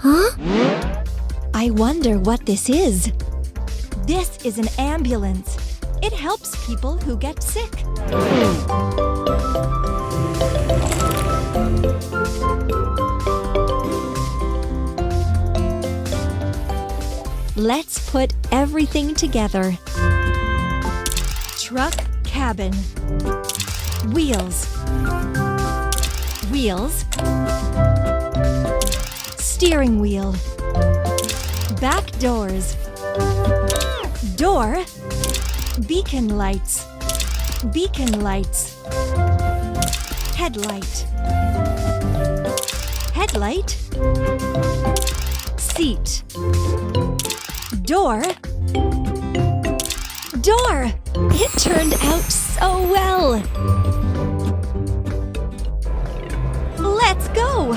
Huh? I wonder what this is. This is an ambulance. It helps people who get sick. Let's put everything together. Truck cabin. Wheels. Wheels. Steering wheel. Back doors. Door. Beacon lights. Beacon lights. Headlight. Headlight. Seat. Door. Door! It turned out so well! Let's go!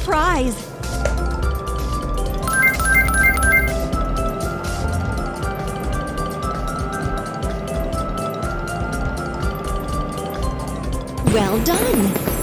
Prize! Well done!